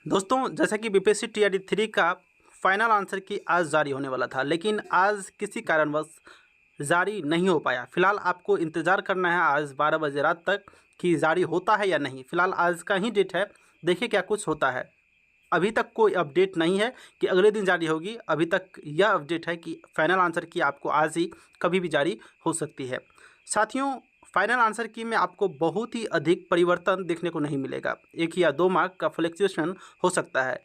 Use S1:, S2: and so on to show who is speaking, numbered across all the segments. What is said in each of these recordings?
S1: दोस्तों, जैसा कि बीपीएससी टीआरडी 3 का फाइनल आंसर की आज जारी होने वाला था, लेकिन आज किसी कारणवश जारी नहीं हो पाया। फिलहाल आपको इंतज़ार करना है आज 12 बजे रात तक कि जारी होता है या नहीं। फिलहाल आज का ही डेट है, देखिए क्या कुछ होता है। अभी तक कोई अपडेट नहीं है कि अगले दिन जारी होगी। अभी तक यह अपडेट है कि फाइनल आंसर की आपको आज ही कभी भी जारी हो सकती है। साथियों, फाइनल आंसर की में आपको बहुत ही अधिक परिवर्तन देखने को नहीं मिलेगा। 1 या 2 मार्क का फ्लक्चुएशन हो सकता है।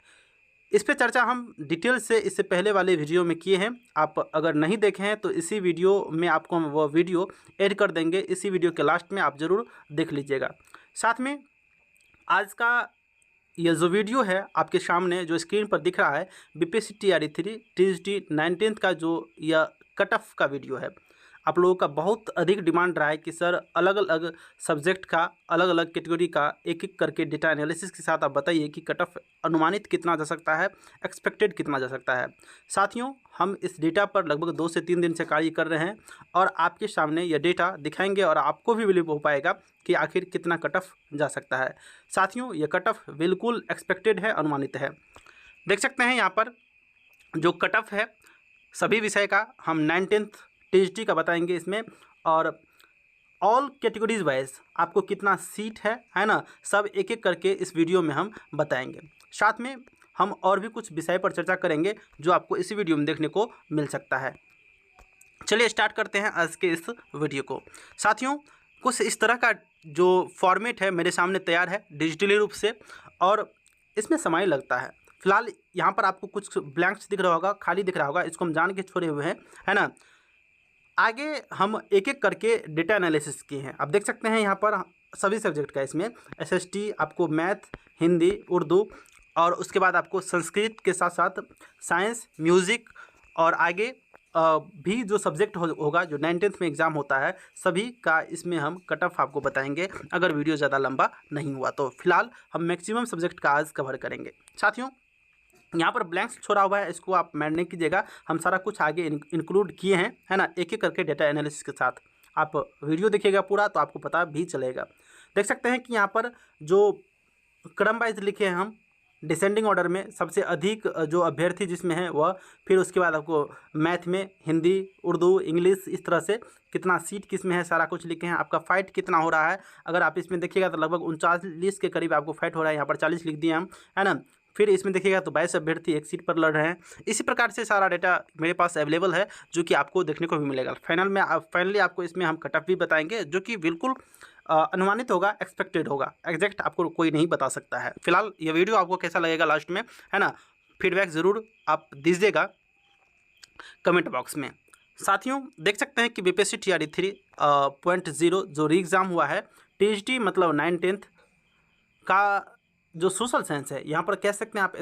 S1: इस पे चर्चा हम डिटेल से इससे पहले वाले वीडियो में किए हैं। आप अगर नहीं देखे हैं तो इसी वीडियो में आपको हम वो वीडियो ऐड कर देंगे। इसी वीडियो के लास्ट में आप ज़रूर देख लीजिएगा। साथ में आज का यह जो वीडियो है आपके सामने जो स्क्रीन पर दिख रहा है, बीपीएससी टीआरडी 3 टीएसडी 19th का जो यह कट ऑफ का वीडियो है। आप लोगों का बहुत अधिक डिमांड रहा है कि सर अलग अलग सब्जेक्ट का, अलग अलग कैटेगरी का एक एक करके डेटा एनालिसिस के साथ आप बताइए कि कट ऑफ अनुमानित कितना जा सकता है, एक्सपेक्टेड कितना जा सकता है। साथियों, हम इस डेटा पर लगभग 2 से 3 दिन से कार्य कर रहे हैं और आपके सामने यह डेटा दिखाएंगे और आपको भी बिलीव हो पाएगा कि आखिर कितना कट ऑफ जा सकता है। साथियों, यह कट ऑफ बिल्कुल एक्सपेक्टेड है, अनुमानित है। देख सकते हैं यहाँ पर जो कट ऑफ है सभी विषय का हम 19th टीएसडी का बताएंगे इसमें, और ऑल कैटेगरीज वाइज आपको कितना सीट है ना, सब एक एक करके इस वीडियो में हम बताएंगे। साथ में हम और भी कुछ विषय पर चर्चा करेंगे जो आपको इसी वीडियो में देखने को मिल सकता है। चलिए स्टार्ट करते हैं आज के इस वीडियो को। साथियों, कुछ इस तरह का जो फॉर्मेट है मेरे सामने तैयार है डिजिटली रूप से, और इसमें समय लगता है। फिलहाल यहाँ पर आपको कुछ ब्लैंक्स दिख रहा होगा, खाली दिख रहा होगा, इसको हम जान के छोड़े हुए हैं, है ना। आगे हम एक एक करके डेटा एनालिसिस किए हैं। आप देख सकते हैं यहाँ पर सभी सब्जेक्ट का, इसमें एसएसटी, आपको मैथ, हिंदी, उर्दू, और उसके बाद आपको संस्कृत के साथ साथ साइंस, म्यूज़िक, और आगे भी जो सब्जेक्ट होगा जो 19th में एग्ज़ाम होता है, सभी का इसमें हम कट ऑफ आपको बताएंगे अगर वीडियो ज़्यादा लंबा नहीं हुआ तो। फिलहाल हम मैक्सिमम सब्जेक्ट का आज कवर करेंगे। साथियों, यहाँ पर ब्लैंक्स छोड़ा हुआ है, इसको आप मैंड नहीं कीजिएगा, हम सारा कुछ आगे इंक्लूड किए हैं, है ना, एक एक करके डेटा एनालिसिस के साथ। आप वीडियो देखिएगा पूरा तो आपको पता भी चलेगा। देख सकते हैं कि यहाँ पर जो क्रम वाइज लिखे हैं हम, डिसेंडिंग ऑर्डर में सबसे अधिक जो अभ्यर्थी जिसमें है वह, फिर उसके बाद आपको मैथ में, हिंदी, उर्दू, इंग्लिश, इस तरह से कितना सीट किस में है सारा कुछ लिखे हैं। आपका फाइट कितना हो रहा है, अगर आप इसमें देखिएगा तो लगभग 39 के करीब आपको फाइट हो रहा है, यहाँ पर 40 लिख दिए हम, है ना। फिर इसमें देखिएगा तो 22 अभ्यर्थी एक सीट पर लड़ रहे हैं। इसी प्रकार से सारा डेटा मेरे पास अवेलेबल है जो कि आपको देखने को भी मिलेगा। फाइनली आपको इसमें हम कट ऑफ भी बताएंगे जो कि बिल्कुल अनुमानित होगा, एक्सपेक्टेड होगा, एग्जैक्ट आपको कोई नहीं बता सकता है। फिलहाल ये वीडियो आपको कैसा लगेगा लास्ट में, है ना, फीडबैक ज़रूर आप दीजिएगा कमेंट बॉक्स में। साथियों, देख सकते हैं कि बीपीएससी टीआरडी 3.0 जो री एग्ज़ाम हुआ है, टीएसडी मतलब 19th का जो सोशल साइंस है, यहाँ पर कह सकते हैं आप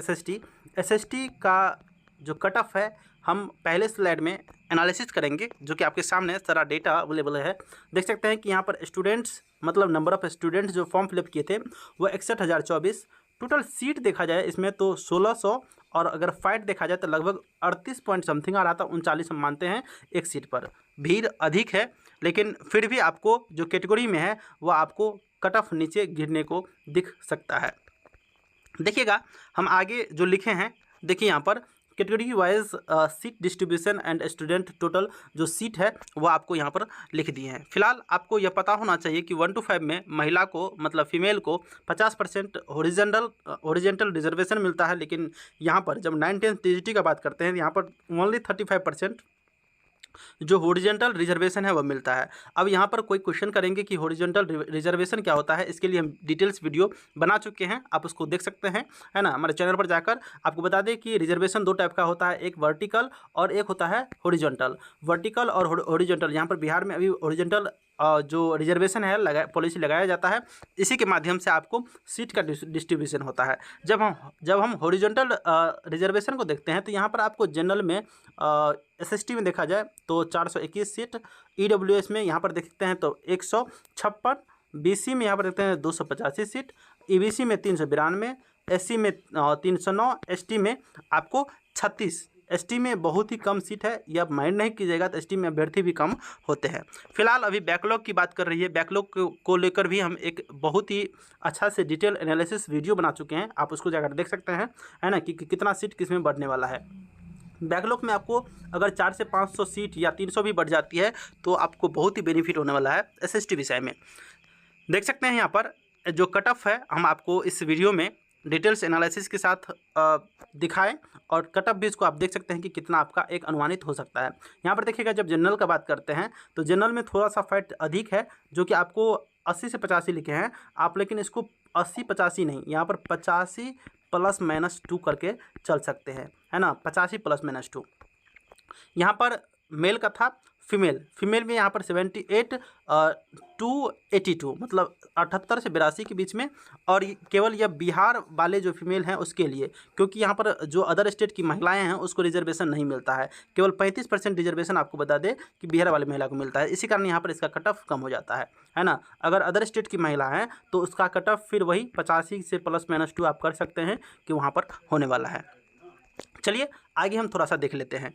S1: एसएसटी का जो कट ऑफ है हम पहले स्लाइड में एनालिसिस करेंगे जो कि आपके सामने सारा डेटा अवेलेबल है। देख सकते हैं कि यहाँ पर स्टूडेंट्स मतलब नंबर ऑफ़ स्टूडेंट्स जो फॉर्म फिलअप किए थे वो 61,024। टोटल सीट देखा जाए इसमें तो 1600, और अगर फाइट देखा जाए तो लगभग 38 पॉइंट समथिंग आ रहा था, 39 हम मानते हैं एक सीट पर। भीड़ अधिक है, लेकिन फिर भी आपको जो कैटेगरी में है वह आपको कट ऑफ नीचे गिरने को दिख सकता है। देखिएगा हम आगे जो लिखे हैं, देखिए यहाँ पर category wise seat distribution and student total जो सीट है वो आपको यहाँ पर लिख दिए हैं। फिलहाल आपको यह पता होना चाहिए कि 1 to 5 में महिला को मतलब फीमेल को 50% हॉरिजेंटल रिजर्वेशन मिलता है, लेकिन यहाँ पर जब 19th टीजीटी का बात करते हैं यहाँ पर ओनली 35% जो हॉरिजॉन्टल रिजर्वेशन है वह मिलता है। अब यहाँ पर कोई क्वेश्चन करेंगे कि हॉरिजॉन्टल रिजर्वेशन क्या होता है, इसके लिए हम डिटेल्स वीडियो बना चुके हैं, आप उसको देख सकते हैं, है ना। हमारे चैनल पर जाकर आपको बता दें कि रिजर्वेशन 2 टाइप का होता है, एक वर्टिकल और एक होता है हॉरिजॉन्टल। वर्टिकल और हॉरिजॉन्टल, यहाँ पर बिहार में अभी हॉरिजॉन्टल जो रिजर्वेशन है पॉलिसी लगाया जाता है, इसी के माध्यम से आपको सीट का डिस्ट्रीब्यूशन होता है। जब हम हॉरिजॉन्टल रिजर्वेशन को देखते हैं तो यहाँ पर आपको जनरल में एसएसटी में देखा जाए तो 421 सीट, ईडब्ल्यूएस में यहाँ पर देखते हैं तो 156, बीसी में यहाँ पर देखते हैं 285 सीट, ईबीसी में 392, एससी में 309, एसटी में आपको 36 एसटी में बहुत ही कम सीट है, ये आप माइंड नहीं कीजिएगा, तो एसटी में अभ्यर्थी भी कम होते हैं। फिलहाल अभी बैकलॉग की बात कर रही है, बैकलॉग को लेकर भी हम एक बहुत ही अच्छा से डिटेल एनालिसिस वीडियो बना चुके हैं, आप उसको जाकर देख सकते हैं, है ना, कि कितना सीट किस में बढ़ने वाला है। बैकलॉग में आपको अगर 400 से 500 सीट या 300 भी बढ़ जाती है तो आपको बहुत ही बेनिफिट होने वाला है एसएसटी विषय में। देख सकते हैं यहाँ पर जो कट ऑफ है हम आपको इस वीडियो में डिटेल्स एनालिसिस के साथ दिखाएं, और कट ऑफ भी इसको आप देख सकते हैं कि कितना आपका एक अनुमानित हो सकता है। यहाँ पर देखिएगा, जब जनरल का बात करते हैं तो जनरल में थोड़ा सा फैट अधिक है, जो कि आपको 80 से 85 लिखे हैं आप, लेकिन इसको 80-85 नहीं, यहाँ पर 85 +-2 करके चल सकते हैं, है ना, 85 +-2। यहाँ पर मेल का था, फीमेल में यहाँ पर 78 to 82, मतलब 78 से 82 के बीच में। और केवल यह बिहार वाले जो फीमेल हैं उसके लिए, क्योंकि यहाँ पर जो अदर स्टेट की महिलाएं हैं उसको रिजर्वेशन नहीं मिलता है, केवल 35% रिजर्वेशन आपको बता दें कि बिहार वाले महिला को मिलता है, इसी कारण यहाँ पर इसका कट ऑफ कम हो जाता है ना। अगर अदर स्टेट की महिला हैं तो उसका कट ऑफ फिर वही 85 से +-2 आप कर सकते हैं कि वहाँ पर होने वाला है। चलिए आगे हम थोड़ा सा देख लेते हैं।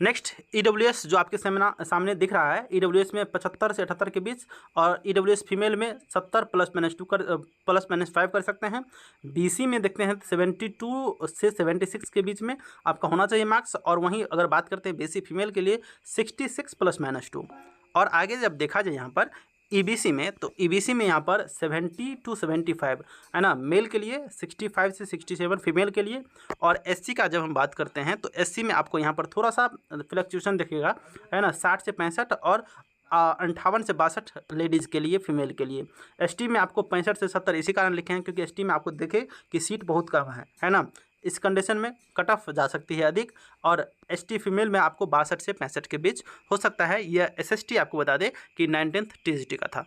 S1: नेक्स्ट ईडब्ल्यूएस जो आपके सामने दिख रहा है, ईडब्ल्यूएस में 75 से 78 के बीच, और ईडब्ल्यूएस फीमेल में 70 +-5 कर सकते हैं। बीसी में देखते हैं 72 से 76 के बीच में आपका होना चाहिए मार्क्स, और वहीं अगर बात करते हैं बीसी फीमेल के लिए 66 +-2। और आगे जब देखा जाए यहाँ पर ईबीसी में, तो ईबीसी में यहाँ पर 70 to 75, है ना, मेल के लिए 65 से 67 फीमेल के लिए। और एससी का जब हम बात करते हैं तो एससी में आपको यहाँ पर थोड़ा सा फ्लक्चुएशन दिखेगा, है ना, 60 से 65 और 58 से 62 लेडीज़ के लिए, फीमेल के लिए। एसटी में आपको 65 से 70 इसी कारण लिखे हैं क्योंकि एसटी में आपको देखे कि सीट बहुत कम है ना, इस कंडीशन में कट ऑफ जा सकती है अधिक। और एसटी फीमेल में आपको 62 से 65 के बीच हो सकता है। यह एसएसटी आपको बता दें कि 19th टीजीटी का था।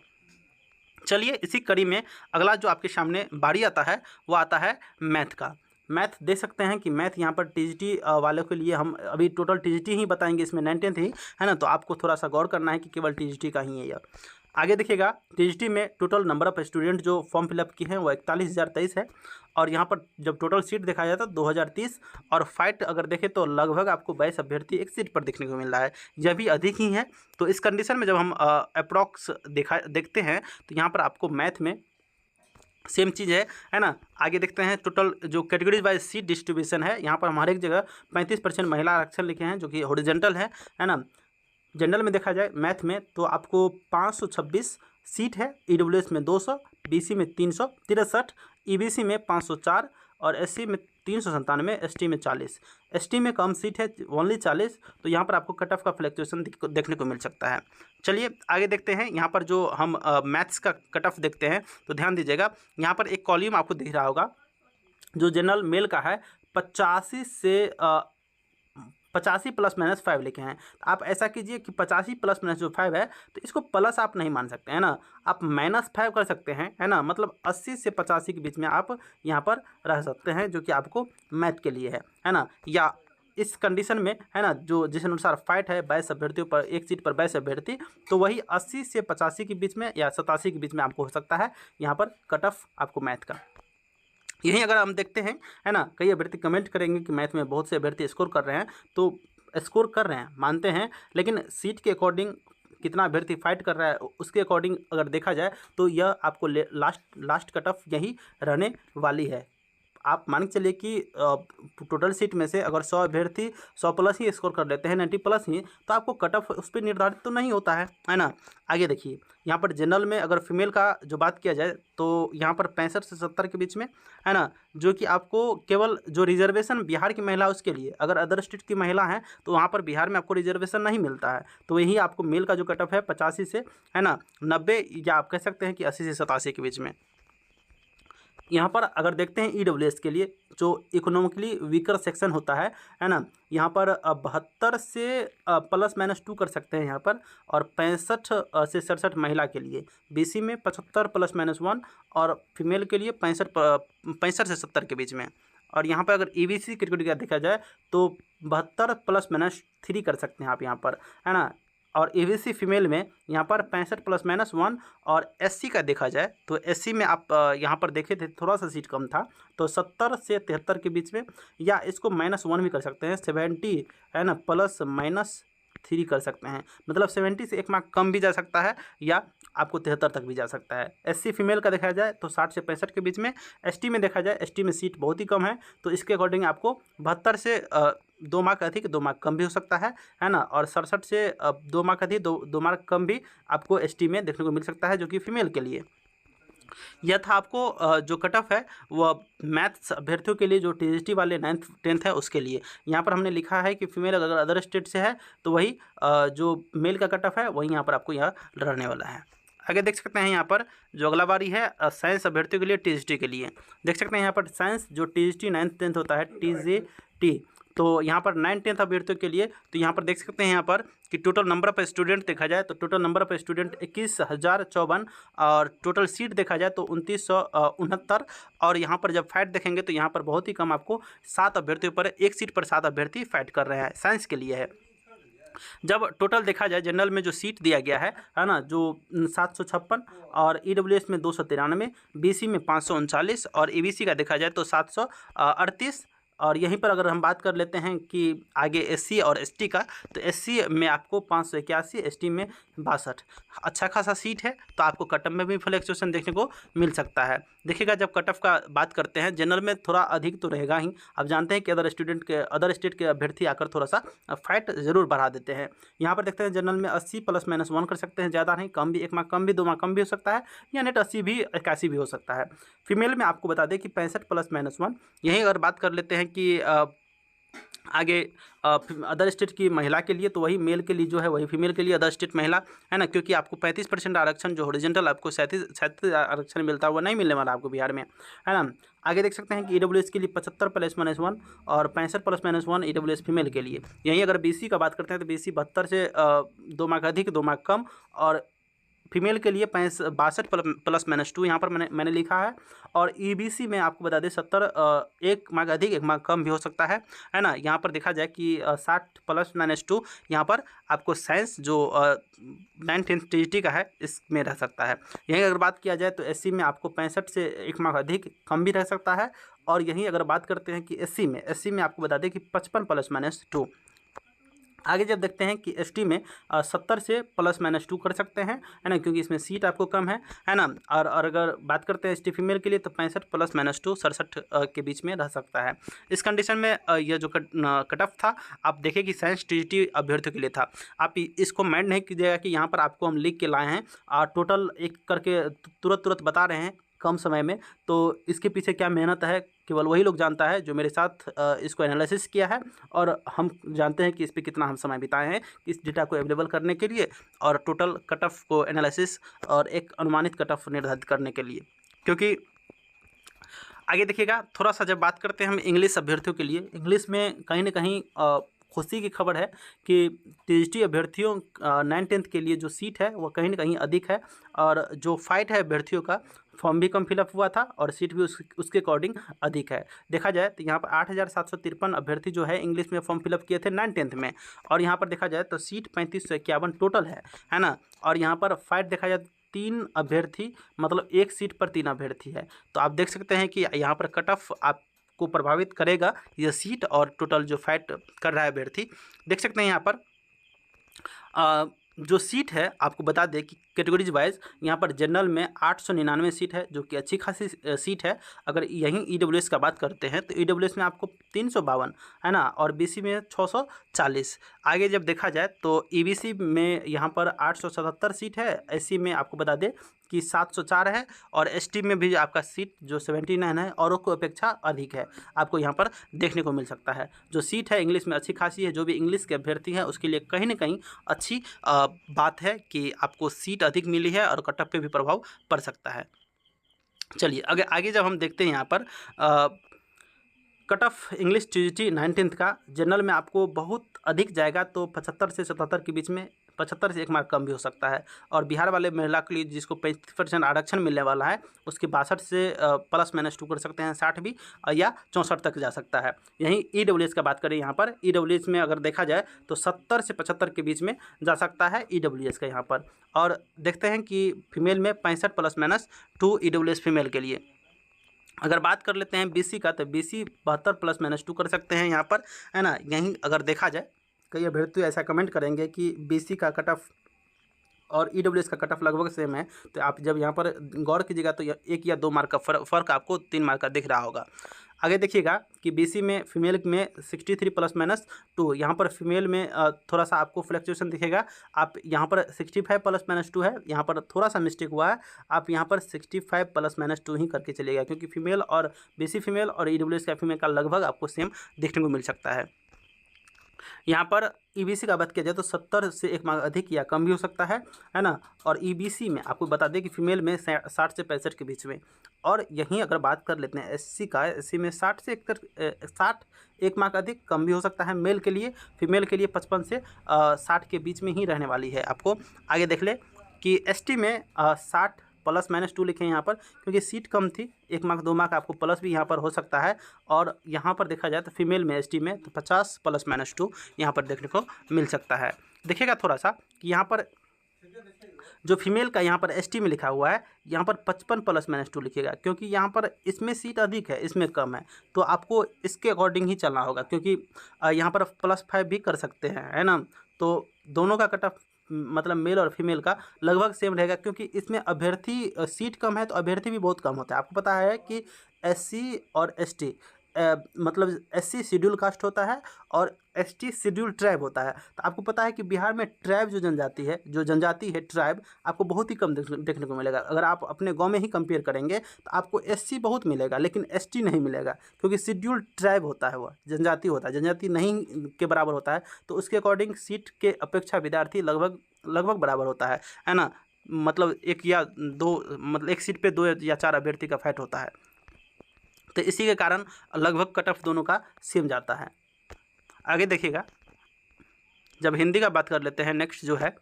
S1: चलिए इसी कड़ी में अगला जो आपके सामने बारी आता है वो आता है मैथ का। मैथ देख सकते हैं कि मैथ यहाँ पर टीजीटी वालों के लिए हम अभी टोटल टीजीटी ही बताएंगे, इसमें 19th ही है ना, तो आपको थोड़ा सा गौर करना है कि केवल टीजीटी का ही है यह। आगे देखिएगा, टीजीटी में टोटल नंबर ऑफ स्टूडेंट जो फॉर्म फिलअप किए हैं वो 41,023 है, और यहाँ पर जब टोटल सीट देखा जाए तो 2030, और फाइट अगर देखें तो लगभग आपको 22 अभ्यर्थी एक सीट पर देखने को मिल रहा है, यह भी अधिक ही है। तो इस कंडीशन में जब हम अप्रॉक्स देखते हैं तो यहाँ पर आपको मैथ में सेम चीज़ है ना। आगे देखते हैं टोटल जो कैटेगरीज वाइज सीट डिस्ट्रीब्यूशन है, यहाँ पर हमारे एक जगह 35% महिला आरक्षण लिखे हैं जो कि हॉरिजॉन्टल है ना। जनरल में देखा जाए मैथ में तो आपको 526 सीट है, ईडब्ल्यूएस में 200, बीसी में 363, ईबीसी में 504 और एससी में 397, एसटी में 40। एसटी में कम सीट है ओनली 40, तो यहाँ पर आपको कट ऑफ का फ्लक्चुएशन देखने को मिल सकता है। चलिए आगे देखते हैं, यहाँ पर जो हम मैथ्स का कट ऑफ देखते हैं तो ध्यान दीजिएगा, यहाँ पर एक कॉलम आपको दिख रहा होगा जो जनरल मेल का है, 85 से 85 +-5 लिखे हैं। तो आप ऐसा कीजिए कि 85 +-5 है तो इसको प्लस आप नहीं मान सकते, है ना, आप -5 कर सकते हैं, है ना, मतलब 80 से 85 के बीच में आप यहाँ पर रह सकते हैं, जो कि आपको मैथ के लिए है ना। या इस कंडीशन में, है ना, जो जिस अनुसार फाइट है 22 अभ्यर्थियों पर, एक सीट पर 22 अभ्यर्थी, तो वही 80 से 85 के बीच में या 87 के बीच में आपको हो सकता है यहाँ पर कट ऑफ आपको मैथ का। यही अगर हम देखते हैं, है ना, कई अभ्यर्थी कमेंट करेंगे कि मैथ में बहुत से अभ्यर्थी स्कोर कर रहे हैं, तो स्कोर कर रहे हैं मानते हैं, लेकिन सीट के अकॉर्डिंग कितना अभ्यर्थी फाइट कर रहा है उसके अकॉर्डिंग अगर देखा जाए तो यह आपको लास्ट कट ऑफ यही रहने वाली है। आप मान के चलिए कि टोटल सीट में से अगर 100 अभ्यर्थी 100+ ही स्कोर कर लेते हैं, 90+ ही, तो आपको कट ऑफ उस पर निर्धारित तो नहीं होता है ना। आगे देखिए, यहाँ पर जनरल में अगर फीमेल का जो बात किया जाए तो यहाँ पर 65 से 70 के बीच में, है ना, जो कि आपको केवल जो रिजर्वेशन बिहार की महिला उसके लिए, अगर अदर स्टेट की महिला हैं तो वहाँ पर बिहार में आपको रिजर्वेशन नहीं मिलता है, तो यही आपको मेल का जो कट ऑफ है 85 से, है ना, 90, या आप कह सकते हैं कि 80 से 87 के बीच में। यहाँ पर अगर देखते हैं ईडब्ल्यूएस के लिए जो इकोनॉमिकली वीकर सेक्शन होता है ना, यहाँ पर 72 से +-2 कर सकते हैं यहाँ पर, और 65 से 67 महिला के लिए, बीसी में 75 +-1 और फीमेल के लिए 65 से 70 के बीच में। और यहाँ पर अगर ईबीसी कैटेगरी का देखा जाए तो 72 +-3 कर सकते हैं आप यहाँ पर, है ना। और ईबीसी फीमेल में यहाँ पर 65+-1, और एससी का देखा जाए तो एससी में आप यहाँ पर देखे थे थोड़ा सा सीट कम था, तो 70 से 73 के बीच में, या इसको -1 भी कर सकते हैं, 70 है ना +-3 कर सकते हैं, मतलब 70 से 1 मार्क कम भी जा सकता है या आपको 73 तक भी जा सकता है। एससी फीमेल का देखा जाए तो 60 से 65 के बीच में। एसटी में देखा जाए, एसटी में सीट बहुत ही कम है, तो इसके अकॉर्डिंग आपको 72 से 2 मार्क अधिक 2 मार्क कम भी हो सकता है ना, और 67 से 2 मार्क अधिक 2 मार्क कम भी आपको एसटी में देखने को मिल सकता है, जो कि फीमेल के लिए। यह था आपको जो कट ऑफ है वह मैथ्स अभ्यर्थियों के लिए जो टीजीटी वाले 9th 10th है उसके लिए। यहाँ पर हमने लिखा है कि फीमेल अगर अदर स्टेट से है तो वही जो मेल का कट ऑफ है वही यहाँ पर आपको यहाँ रहने वाला है। आगे देख सकते हैं यहाँ पर जो अगला बारी है साइंस अभ्यर्थियों के लिए टीजीटी के लिए। देख सकते हैं यहाँ पर साइंस जो टीजीटी 9th 10th होता है टीजीटी, तो यहाँ पर 9th 10th अभ्यर्थियों के लिए तो यहाँ पर देख सकते हैं यहाँ पर कि टोटल नंबर ऑफ स्टूडेंट देखा जाए तो टोटल नंबर ऑफ स्टूडेंट 21,054, और टोटल सीट देखा जाए तो 2969, और यहाँ पर जब फाइट देखेंगे तो यहाँ पर बहुत ही कम आपको 7 अभ्यर्थियों पर, एक सीट पर 7 अभ्यर्थी फाइट कर रहे हैं, साइंस के लिए है। जब टोटल देखा जाए जनरल में जो सीट दिया गया है ना, जो 756, और ईडब्ल्यूएस में 293, बीसी में 539, और ईबीसी का देखा जाए तो 738। और यहीं पर अगर हम बात कर लेते हैं कि आगे एससी और एसटी का, तो एससी में आपको 581, एसटी में 62, अच्छा खासा सीट है, तो आपको कट ऑफ में भी फ्लक्चुएशन देखने को मिल सकता है। देखिएगा जब कट ऑफ का बात करते हैं जनरल में थोड़ा अधिक तो रहेगा ही, आप जानते हैं कि अदर स्टेट के अभ्यर्थी आकर थोड़ा सा फाइट ज़रूर बढ़ा देते हैं। यहाँ पर देखते हैं जनरल में 80 +-1 कर सकते हैं, ज़्यादा नहीं, कम भी, 1 मार्क कम भी, 2 मार्क कम भी हो सकता है, या नेट 80 भी 81 भी हो सकता है। फीमेल में आपको बता दें कि 65 +-1। यहीं अगर बात कर लेते हैं कि आगे अदर स्टेट की महिला के लिए, तो वही मेल के लिए जो है वही फीमेल के लिए अदर स्टेट महिला है ना, क्योंकि आपको 35% आरक्षण जो हॉरिजॉन्टल आपको 37 आरक्षण मिलता है वो नहीं मिलने वाला आपको बिहार में, है ना। आगे देख सकते हैं कि ईडब्ल्यूएस के लिए 75 +-1 और 65 +-1 ईडब्ल्यूएस फीमेल के लिए। यहीं अगर बीसी का बात करते हैं तो बीसी 72 से 2 मार्क अधिक 2 मार्क कम, और फीमेल के लिए 62 +-2 यहाँ पर मैंने लिखा है। और ईबीसी में आपको बता दें 70 1 मार्क अधिक 1 मार्क कम भी हो सकता है ना। यहाँ पर देखा जाए कि 60 +-2 यहाँ पर आपको साइंस जो 9th 10th टीजीटी का है इसमें रह सकता है। यहीं अगर बात किया जाए तो एससी में आपको 65 से 1 मार्क अधिक कम भी रह सकता है। और यहीं अगर बात करते हैं कि एससी में आपको बता दें कि 55 +-2। आगे जब देखते हैं कि एसटी में 70 से +-2 कर सकते हैं, है ना, क्योंकि इसमें सीट आपको कम है ना। और अगर बात करते हैं एसटी फीमेल के लिए तो 65 +-2 67 के बीच में रह सकता है। इस कंडीशन में यह जो कट ऑफ था आप देखिए कि साइंस टीजीटी अभ्यर्थियों के लिए था। आप इसको माइंड नहीं कीजिएगा कि यहाँ पर आपको हम लिख के लाए हैं और टोटल एक करके तुरंत बता रहे हैं कम समय में, तो इसके पीछे क्या मेहनत है केवल वही लोग जानता है जो मेरे साथ इसको एनालिसिस किया है, और हम जानते हैं कि इस पर कितना हम समय बिताए हैं इस डेटा को अवेलेबल करने के लिए, और टोटल कट ऑफ को एनालिसिस और एक अनुमानित कट ऑफ निर्धारित करने के लिए। क्योंकि आगे देखिएगा थोड़ा सा जब बात करते हैं हम इंग्लिश अभ्यर्थियों के लिए, इंग्लिश में कहीं ना कहीं खुशी की खबर है कि टीजीटी अभ्यर्थियों 9th 10th के लिए जो सीट है वो कहीं ना कहीं अधिक है, और जो फाइट है अभ्यर्थियों का, फॉर्म भी कम फिलअप हुआ था और सीट भी उसके अकॉर्डिंग अधिक है। देखा जाए तो यहाँ पर 8,753 अभ्यर्थी जो है इंग्लिश में फॉर्म फिलअप किए थे 9th 10th में, और यहाँ पर देखा जाए तो सीट 3551 टोटल है ना। और यहाँ पर फाइट देखा जाए 3 अभ्यर्थी, मतलब एक सीट पर 3 अभ्यर्थी है, तो आप देख सकते हैं कि यहाँ पर कट ऑफ आपको प्रभावित करेगा यह सीट और टोटल जो फाइट कर रहा है अभ्यर्थी। देख सकते हैं यहाँ पर जो सीट है आपको बता दें कि कैटेगरीज वाइज यहाँ पर जनरल में 899 सीट है, जो कि अच्छी खासी सीट है। अगर यहीं ईडब्ल्यूएस का बात करते हैं तो ईडब्ल्यूएस में आपको 352 है ना, और बीसी में 640। आगे जब देखा जाए तो ईबीसी में यहाँ पर 877 सीट है, एससी में आपको बता दें कि 704 है, और एसटी में भी आपका सीट जो 79 है औरों को अपेक्षा अधिक है, आपको यहाँ पर देखने को मिल सकता है। जो सीट है इंग्लिश में अच्छी खासी है, जो भी इंग्लिश के अभ्यर्थी हैं उसके लिए कहीं ना कहीं अच्छी बात है कि आपको सीट अधिक मिली है और कट ऑफ पे भी प्रभाव पड़ सकता है। चलिए आगे जब हम देखते हैं यहाँ पर cut off English TGT 9th 10th का जनरल में आपको बहुत अधिक जाएगा, तो 75 से 77 के बीच में 75 से 1 मार्क कम भी हो सकता है। और बिहार वाले महिला के लिए जिसको 35% आरक्षण मिलने वाला है उसके 62 से +-2 कर सकते हैं, 60 भी या 64 तक जा सकता है। यहीं ईडब्ल्यूएस का बात करें, यहाँ पर ईडब्ल्यूएस में अगर देखा जाए तो 70 से 75 के बीच में जा सकता है ईडब्ल्यूएस का यहाँ पर। और देखते हैं कि फीमेल में 65 +-2 ईडब्ल्यूएस फीमेल के लिए। अगर बात कर लेते हैं बीसी का, तो बीसी 72 +-2 कर सकते हैं यहाँ पर, है ना। यहीं अगर देखा जाए, कई अभ्यर्थी ऐसा कमेंट करेंगे कि बीसी का कट ऑफ और ईडब्ल्यूएस का कट ऑफ लगभग सेम है, तो आप जब यहाँ पर गौर कीजिएगा तो 1 या 2 मार्क का फ़र्क आपको 3 मार्क का दिख रहा होगा। आगे देखिएगा कि बीसी में फीमेल में 63 +-2, यहाँ पर फीमेल में थोड़ा सा आपको फ्लक्चुएशन दिखेगा। आप यहाँ पर 65 +-2 है, यहाँ पर थोड़ा सा मिस्टेक हुआ है, आप यहाँ पर 65 +-2 ही करके चलिएगा, क्योंकि फीमेल और बीसी फीमेल और ईडब्ल्यूएस का फीमेल का लगभग आपको सेम देखने को मिल सकता है। यहाँ पर ईबीसी का बात किया जाए तो 70 से 1 मार्क अधिक या कम भी हो सकता है ना। और ईबीसी में आपको बता दें कि फीमेल में 60 से 65 के बीच में। और यहीं अगर बात कर लेते हैं एससी का, एससी में 60 से 61 1 मार्क अधिक कम भी हो सकता है मेल के लिए। फीमेल के लिए 55 से 60 के बीच में ही रहने वाली है। आपको आगे देख ले कि एसटी में 60 +-2 लिखे यहाँ पर, क्योंकि सीट कम थी, 1 मार्क 2 मार्क आपको प्लस भी यहाँ पर हो सकता है। और यहाँ पर देखा जाए तो फीमेल में एसटी में तो 50 +-2 यहाँ पर देखने को मिल सकता है। देखिएगा थोड़ा सा कि यहाँ पर जो फीमेल का यहाँ पर एसटी में लिखा हुआ है, यहाँ पर 55 +-2 लिखिएगा, क्योंकि यहाँ पर इसमें सीट अधिक है, इसमें कम है, तो आपको इसके अकॉर्डिंग ही चलना होगा, क्योंकि यहाँ पर +5 भी कर सकते हैं, है ना। तो दोनों का कट ऑफ मतलब मेल और फीमेल का लगभग सेम रहेगा, क्योंकि इसमें अभ्यर्थी सीट कम है तो अभ्यर्थी भी बहुत कम होता है। आपको पता है कि एससी और एसटी मतलब एससी शेड्यूल कास्ट होता है और एसटी शेड्यूल ट्राइब होता है। तो आपको पता है कि बिहार में ट्राइब जो जनजाति है ट्राइब आपको बहुत ही कम देखने को मिलेगा। अगर आप अपने गांव में ही कंपेयर करेंगे तो आपको एससी बहुत मिलेगा, लेकिन एसटी नहीं मिलेगा, क्योंकि शेड्यूल ट्राइब होता है, वह जनजाति होता है, जनजाति नहीं के बराबर होता है। तो उसके अकॉर्डिंग सीट के अपेक्षा विद्यार्थी लगभग बराबर होता है ना। मतलब 1 या 2 मतलब 1 सीट पे 2 या 4 अभ्यर्थी का फाइट होता है। तो इसी के कारण लगभग कट ऑफ दोनों का सेम जाता है। आगे देखिएगा, जब हिंदी का बात कर लेते हैं, नेक्स्ट जो है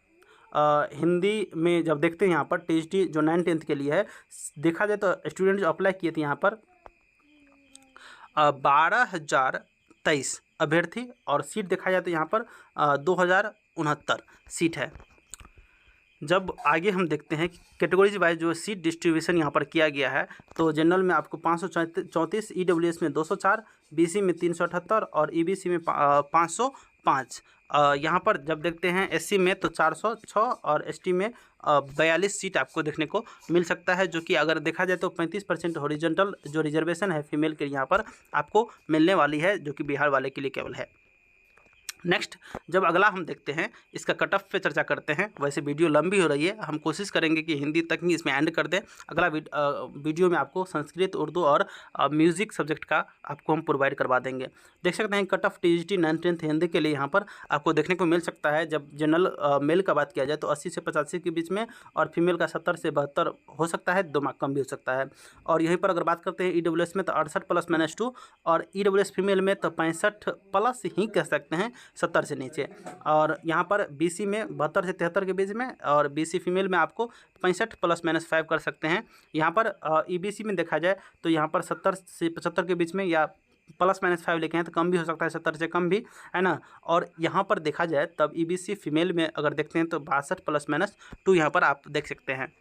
S1: हिंदी में जब देखते हैं यहाँ पर टीजीटी जो 9th-10th के लिए है, देखा जाए तो स्टूडेंट जो अप्लाई किए थे यहाँ पर 12,023 अभ्यर्थी, और सीट देखा जाए तो यहाँ पर 2,069 सीट है। जब आगे हम देखते हैं कि कैटेगरीज वाइज जो सीट डिस्ट्रीब्यूशन यहाँ पर किया गया है, तो जनरल में आपको 534, ईडब्ल्यूएस में 204, बीसी में 378 और ईबीसी में 505। यहाँ पर जब देखते हैं एससी में तो 406 और एसटी में 42 सीट आपको देखने को मिल सकता है, जो कि अगर देखा जाए तो 35% हॉरिजॉन्टल जो रिजर्वेशन है फीमेल के यहाँ पर आपको मिलने वाली है, जो कि बिहार वाले के लिए केवल है। नेक्स्ट जब अगला हम देखते हैं, इसका कट ऑफ पे चर्चा करते हैं। वैसे वीडियो लंबी हो रही है, हम कोशिश करेंगे कि हिंदी तक ही इसमें एंड कर दें। अगला वीडियो में आपको संस्कृत, उर्दू और म्यूज़िक सब्जेक्ट का आपको हम प्रोवाइड करवा देंगे। देख सकते हैं cut off TGT 9th-10th Hindi के लिए यहाँ पर आपको देखने को मिल सकता है। जब जनरल मेल का बात किया जाए तो 80 से 85 के बीच में, और फीमेल का 70 से 72 हो सकता है, 2 मार्क कम भी हो सकता है। और यहीं पर अगर बात करते हैं ईडब्ल्यूएस में तो 68 +-2, और ईडब्ल्यूएस फीमेल में तो 65+ ही कह सकते हैं, 70 से नीचे। और यहाँ पर बीसी में 72 से 73 के बीच में, और बीसी फीमेल में आपको 65 +-5 कर सकते हैं। यहाँ पर ईबीसी में देखा जाए तो यहाँ पर 70 से 75 के बीच में या +-5 लिखे हैं तो कम भी हो सकता है, 70 से कम भी, है ना। और यहाँ पर देखा जाए तब ईबीसी फीमेल में अगर देखते हैं तो 62 +-2 यहाँ पर आप देख सकते हैं।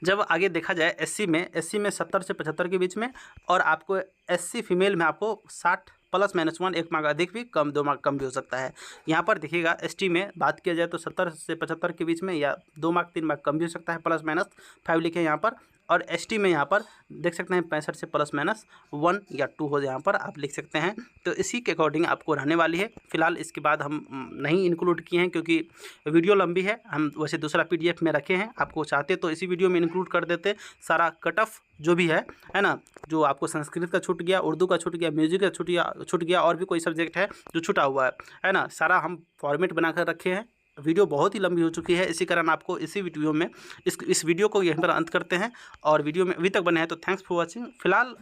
S1: जब आगे देखा जाए एससी में 70 से 75 के बीच में, और आपको एससी फीमेल में आपको 60 +-1 1 मार्क अधिक भी, कम 2 मार्क कम भी हो सकता है। यहाँ पर देखिएगा एसटी में बात किया जाए तो 70 से 75 के बीच में या 2 मार्क 3 मार्क कम भी हो सकता है, +-5 लिखे हैं यहाँ पर। और एसटी में यहाँ पर देख सकते हैं 65 से +-1 या 2 हो, यहाँ पर आप लिख सकते हैं। तो इसी के अकॉर्डिंग आपको रहने वाली है। फिलहाल इसके बाद हम नहीं इंक्लूड किए हैं क्योंकि वीडियो लंबी है। हम वैसे दूसरा पीडीएफ में रखे हैं, आपको चाहते तो इसी वीडियो में इंक्लूड कर देते। सारा कट ऑफ जो भी है ना, जो आपको संस्कृत का छूट गया, उर्दू का छूट गया, म्यूजिक का छूट गया, और भी कोई सब्जेक्ट है जो छूटा हुआ है ना, सारा हम फॉर्मेट बनाकर रखे हैं। वीडियो बहुत ही लंबी हो चुकी है, इसी कारण आपको इसी वीडियो में इस वीडियो को यहीं पर अंत करते हैं। और वीडियो में अभी तक बने हैं तो थैंक्स फॉर वॉचिंग। फिलहाल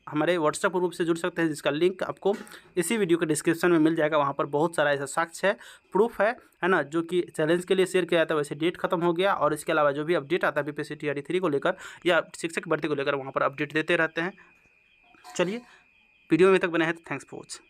S1: हमारे व्हाट्सएप ग्रुप से जुड़ सकते हैं, जिसका लिंक आपको इसी वीडियो के डिस्क्रिप्शन में मिल जाएगा। वहाँ पर बहुत सारा ऐसा साक्ष्य है, प्रूफ है ना, जो कि चैलेंज के लिए शेयर किया जाता है। वैसे डेट खत्म हो गया, और इसके अलावा जो भी अपडेट आता है बीपीएससी टीआरडी 3 को लेकर या शिक्षक भर्ती को लेकर, वहाँ पर अपडेट देते रहते हैं। चलिए, वीडियो में तक बने हैं तो थैंक्स फॉर वॉचिंग।